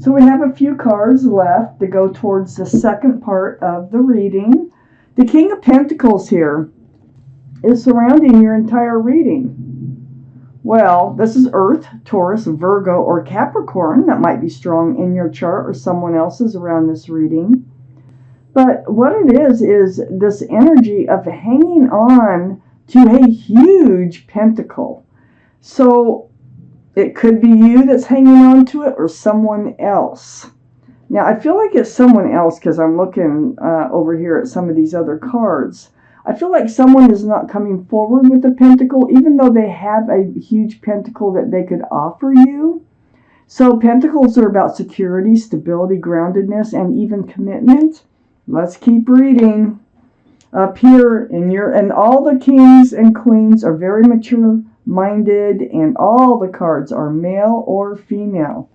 So we have a few cards left to go towards the second part of the reading. The King of Pentacles here is surrounding your entire reading. Well, this is Earth, Taurus, Virgo, or Capricorn that might be strong in your chart or someone else's around this reading. But what it is this energy of hanging on to a huge pentacle. So it could be you that's hanging on to it or someone else. Now, I feel like it's someone else because I'm looking over here at some of these other cards. I feel like someone is not coming forward with the pentacle, even though they have a huge pentacle that they could offer you. So pentacles are about security, stability, groundedness, and even commitment. Let's keep reading. Up here, and all the kings and queens are very mature-minded, and all the cards are male or female.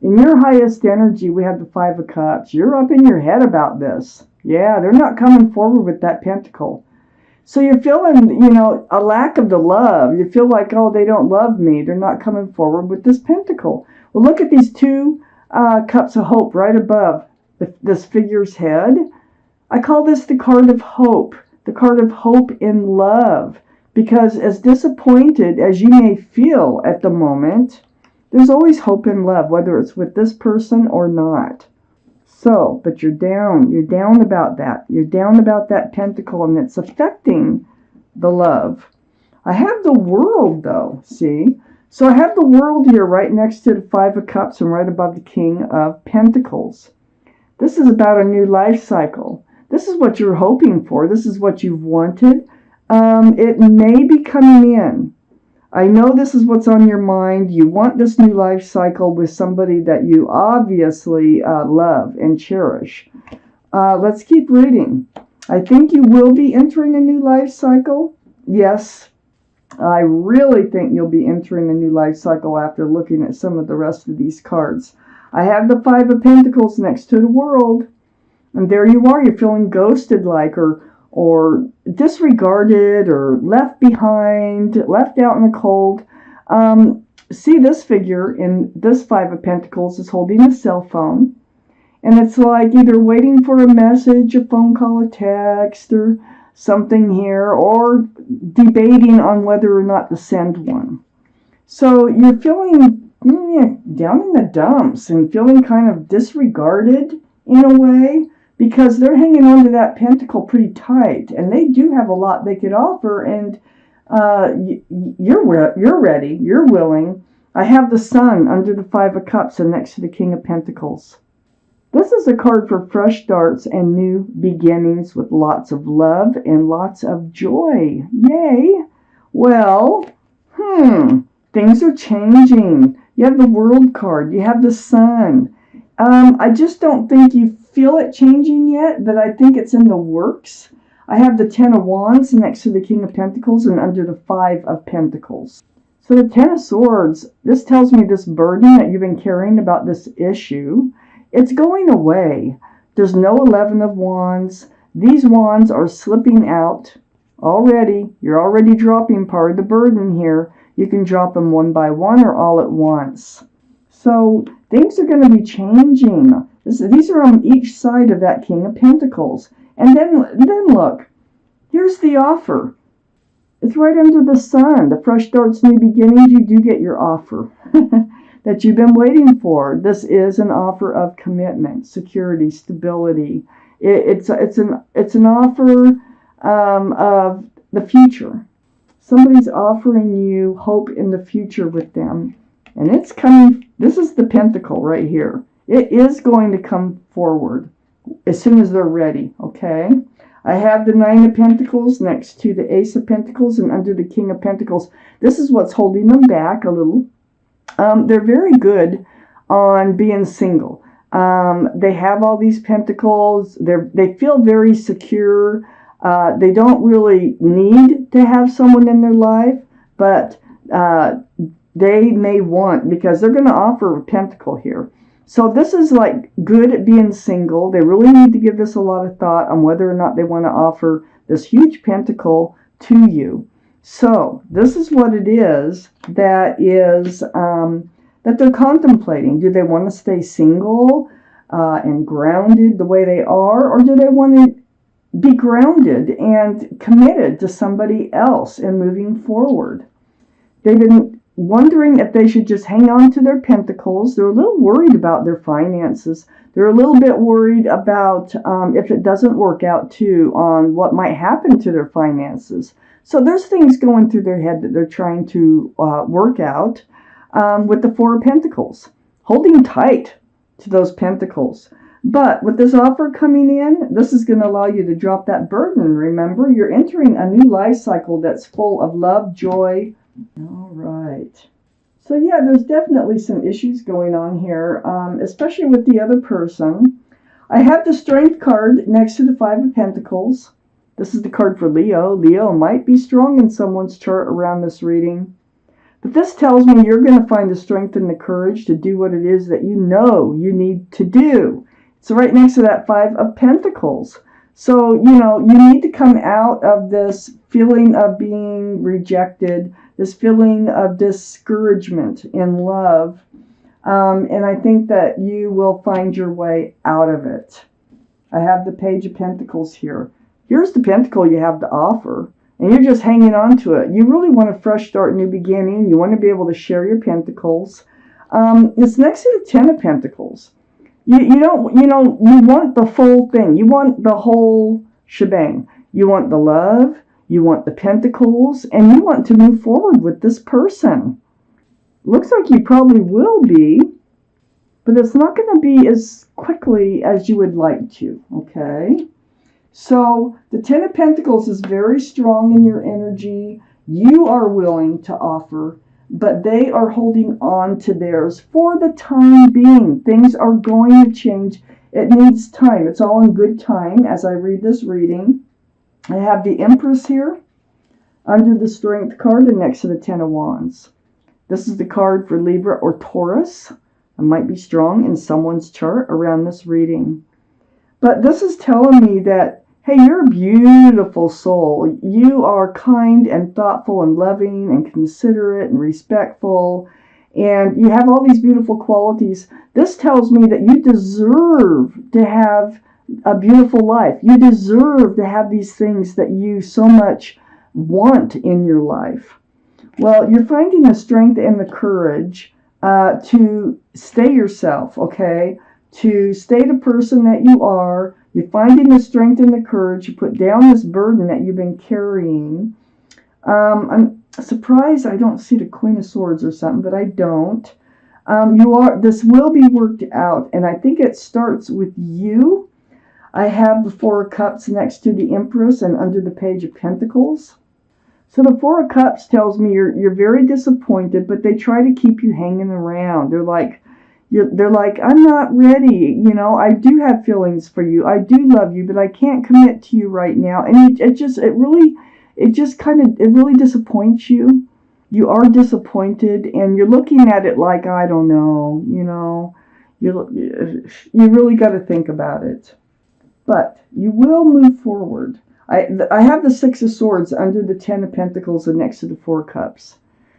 In your highest energy, we have the Five of Cups. You're up in your head about this. Yeah, they're not coming forward with that pentacle. So you're feeling, a lack of the love. You feel like, oh, they don't love me. They're not coming forward with this pentacle. Well, look at these two cups of hope right above this figure's head. I call this the card of hope. The card of hope in love. Because as disappointed as you may feel at the moment, there's always hope in love, whether it's with this person or not. So, but you're down. You're down about that. You're down about that pentacle, and it's affecting the love. I have the World, though, see? So I have the World here right next to the Five of Cups and right above the King of Pentacles. This is about a new life cycle. This is what you're hoping for. This is what you've wanted. It may be coming in. I know this is what's on your mind. You want this new life cycle with somebody that you obviously love and cherish. Let's keep reading. I think you will be entering a new life cycle. Yes, I really think you'll be entering a new life cycle after looking at some of the rest of these cards. I have the Five of Pentacles next to the World. And there you are. You're feeling ghosted like or disregarded or left behind, left out in the cold. See this figure in this Five of Pentacles is holding a cell phone. And it's like either waiting for a message, a phone call, a text, or something here, or debating on whether or not to send one. So you're feeling down in the dumps and feeling kind of disregarded in a way, because they're hanging on to that pentacle pretty tight, and they do have a lot they could offer, and you're ready, you're willing. I have the Sun under the Five of Cups and next to the King of Pentacles. This is a card for fresh starts and new beginnings with lots of love and lots of joy. Yay! Well, things are changing. You have the World card, you have the Sun. I just don't think you feel it changing yet, but I think it's in the works. I have the Ten of Wands next to the King of Pentacles and under the Five of Pentacles. So the Ten of Swords, this tells me this burden that you've been carrying about this issue, it's going away. There's no 11 of Wands. These wands are slipping out already. You're already dropping part of the burden here. You can drop them one by one or all at once. So things are going to be changing. These are on each side of that King of Pentacles. And then look, here's the offer. It's right under the Sun. The fresh starts, new beginnings. You do get your offer that you've been waiting for. This is an offer of commitment, security, stability. It's an offer of the future. Somebody's offering you hope in the future with them. And it's coming. This is the pentacle right here. It is going to come forward as soon as they're ready, okay? I have the Nine of Pentacles next to the Ace of Pentacles and under the King of Pentacles. This is what's holding them back a little. They're very good on being single. They have all these pentacles. They feel very secure. They don't really need to have someone in their life, but they may want, because they're going to offer a pentacle here. So this is like good at being single. They really need to give this a lot of thought on whether or not they want to offer this huge pentacle to you. So this is what it is that is that they're contemplating. Do they want to stay single and grounded the way they are, or do they want to be grounded and committed to somebody else and moving forward? They've been wondering if they should just hang on to their pentacles. They're a little worried about their finances. They're a little bit worried about if it doesn't work out too, on what might happen to their finances. So there's things going through their head that they're trying to work out with the Four of Pentacles, holding tight to those pentacles. But with this offer coming in, this is going to allow you to drop that burden. Remember, you're entering a new life cycle that's full of love, joy. All right. So yeah, there's definitely some issues going on here, especially with the other person. I have the Strength card next to the Five of Pentacles. This is the card for Leo. Leo might be strong in someone's chart around this reading. But this tells me you're going to find the strength and the courage to do what it is that you know you need to do. It's right next to that Five of Pentacles. So, you need to come out of this feeling of being rejected, this feeling of discouragement in love. And I think that you will find your way out of it. I have the Page of Pentacles here. Here's the pentacle you have to offer, and you're just hanging on to it. You really want a fresh start, new beginning. You want to be able to share your pentacles. It's next to the Ten of Pentacles. You want the full thing. You want the whole shebang. You want the love, you want the pentacles, and you want to move forward with this person. Looks like you probably will be, but it's not going to be as quickly as you would like to, okay? So the Ten of Pentacles is very strong in your energy. You are willing to offer, but they are holding on to theirs for the time being. Things are going to change. It needs time. It's all in good time as I read this reading. I have the Empress here under the Strength card and next to the Ten of Wands. This is the card for Libra or Taurus. It might be strong in someone's chart around this reading. But this is telling me that, hey, you're a beautiful soul. You are kind and thoughtful and loving and considerate and respectful. And you have all these beautiful qualities. This tells me that you deserve to have a beautiful life. You deserve to have these things that you so much want in your life. Well, you're finding the strength and the courage to stay yourself, okay? To stay the person that you are. You're finding the strength and the courage to put down this burden that you've been carrying. I'm surprised I don't see the Queen of Swords or something, but I don't. This will be worked out, and I think it starts with you. I have the Four of Cups next to the Empress and under the Page of Pentacles. So the Four of Cups tells me you're very disappointed, but they try to keep you hanging around. They're like, I'm not ready. I do have feelings for you. I do love you, but I can't commit to you right now. And it really disappoints you. You are disappointed, and you're looking at it like, I don't know. You really got to think about it. But you will move forward. I have the Six of Swords under the Ten of Pentacles and next to the Four of Cups.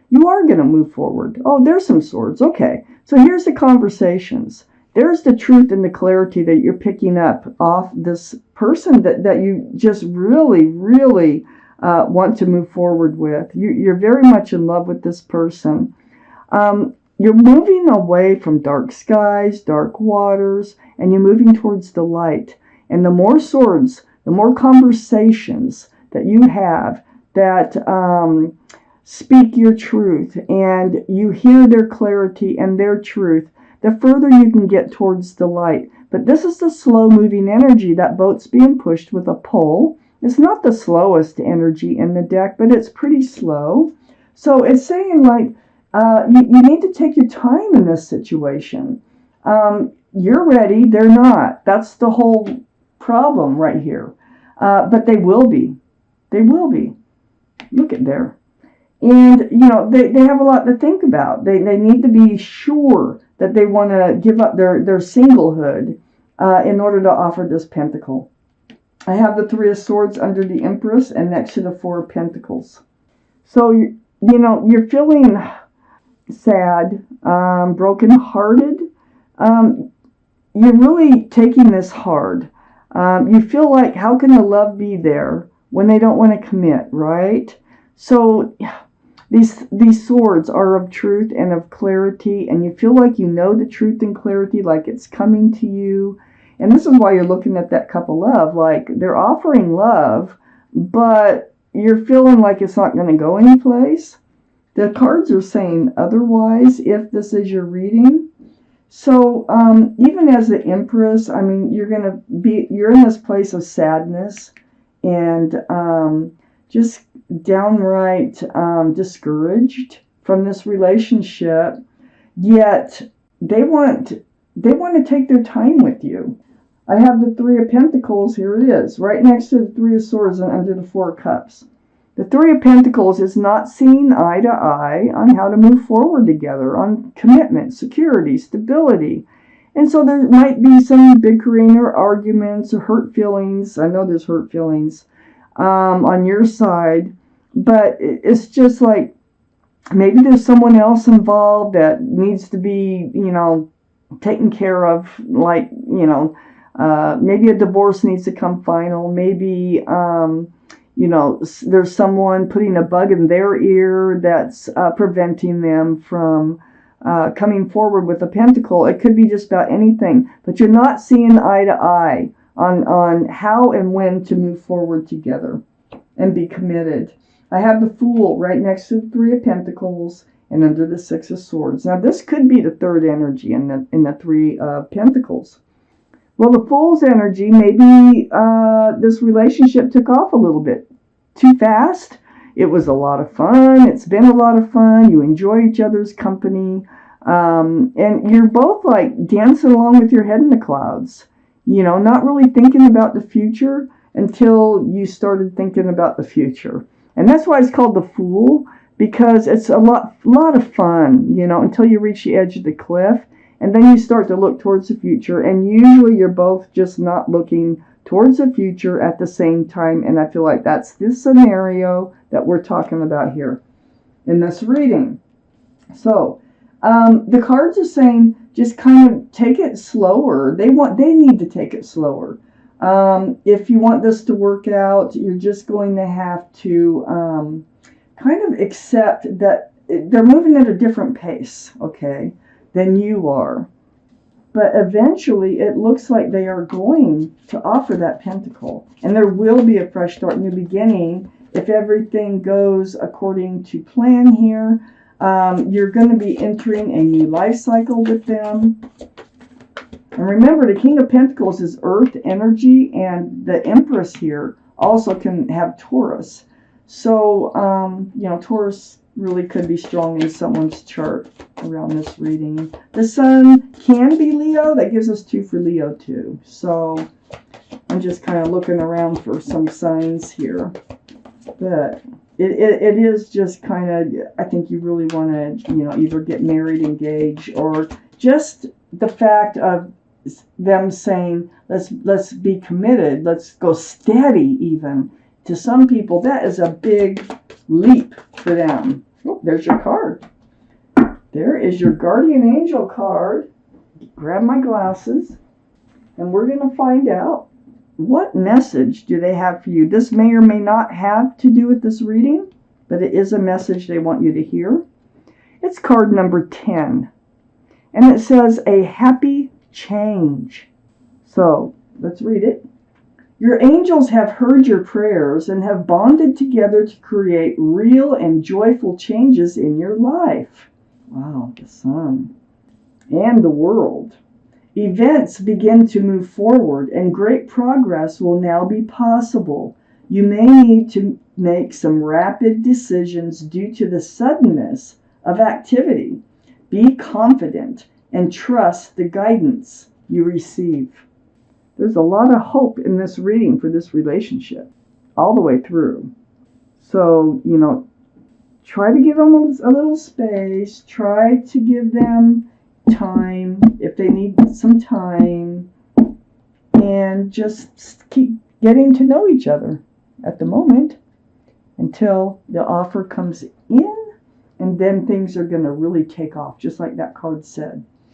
You are going to move forward. Oh, there's some swords. Okay. So here's the conversations. There's the truth and the clarity that you're picking up off this person that you just really, really want to move forward with. You're very much in love with this person. You're moving away from dark skies, dark waters, and you're moving towards the light. And the more swords, the more conversations that you have that speak your truth and you hear their clarity and their truth, the further you can get towards the light. But this is the slow moving energy. That boat's being pushed with a pole. It's not the slowest energy in the deck, but it's pretty slow. So it's saying like you need to take your time in this situation. You're ready. They're not. That's the whole problem right here. But they will be. They will be. Look at there. And, they have a lot to think about. They need to be sure that they want to give up their singlehood in order to offer this pentacle. I have the Three of Swords under the Empress and next to the Four of Pentacles. So, you're feeling sad, broken-hearted. You're really taking this hard. You feel like, how can the love be there when they don't want to commit, right? So these swords are of truth and of clarity, and you feel like you know the truth and clarity, like it's coming to you. And this is why you're looking at that cup of love, like they're offering love, but you're feeling like it's not going to go anyplace. The cards are saying otherwise if this is your reading. So even as the Empress, I mean, you're in this place of sadness and just downright discouraged from this relationship. Yet they want to take their time with you. I have the Three of Pentacles. Here it is, right next to the Three of Swords and under the Four of Cups. The Three of Pentacles is not seeing eye to eye on how to move forward together, on commitment, security, stability. And so there might be some bickering or arguments or hurt feelings. I know there's hurt feelings on your side. But it's just like maybe there's someone else involved that needs to be, taken care of. Like, maybe a divorce needs to come final. Maybe, there's someone putting a bug in their ear that's preventing them from coming forward with a pentacle. It could be just about anything, but you're not seeing eye to eye on how and when to move forward together and be committed. I have the Fool right next to the Three of Pentacles and under the Six of Swords. Now this could be the third energy in the Three of Pentacles. Well, the Fool's energy, maybe this relationship took off a little bit too fast. It was a lot of fun. It's been a lot of fun. You enjoy each other's company. And you're both like dancing along with your head in the clouds. Not really thinking about the future until you started thinking about the future. And that's why it's called the Fool, because it's a lot of fun, until you reach the edge of the cliff. And then you start to look towards the future. And usually you're both just not looking towards the future at the same time. And I feel like that's this scenario that we're talking about here in this reading. So the cards are saying just kind of take it slower. They need to take it slower. If you want this to work out, you're just going to have to kind of accept that they're moving at a different pace, okay, than you are. But eventually, it looks like they are going to offer that pentacle. And there will be a fresh start, new beginning. If everything goes according to plan here, you're going to be entering a new life cycle with them. And remember, the King of Pentacles is earth energy, and the Empress here also can have Taurus. So, Taurus really could be strong in someone's chart around this reading. The Sun can be Leo. That gives us 2 for Leo too. So, I'm just kind of looking around for some signs here. But it is just kind of, I think you really want to, either get married, engage, or just the fact of them saying, let's be committed, let's go steady even. To some people, that is a big leap for them. Oh, there's your card. There is your guardian angel card. Grab my glasses, and we're going to find out what message do they have for you. This may or may not have to do with this reading, but it is a message they want you to hear. It's card number 10, and it says a happy change. So let's read it. Your angels have heard your prayers and have bonded together to create real and joyful changes in your life. Wow, the Sun and the world. Events begin to move forward, and great progress will now be possible. You may need to make some rapid decisions due to the suddenness of activity. Be confident and trust the guidance you receive. There's a lot of hope in this reading for this relationship, all the way through. So, try to give them a little space. Try to give them time if they need some time. And just keep getting to know each other at the moment until the offer comes in And then things are going to really take off, just like that card said.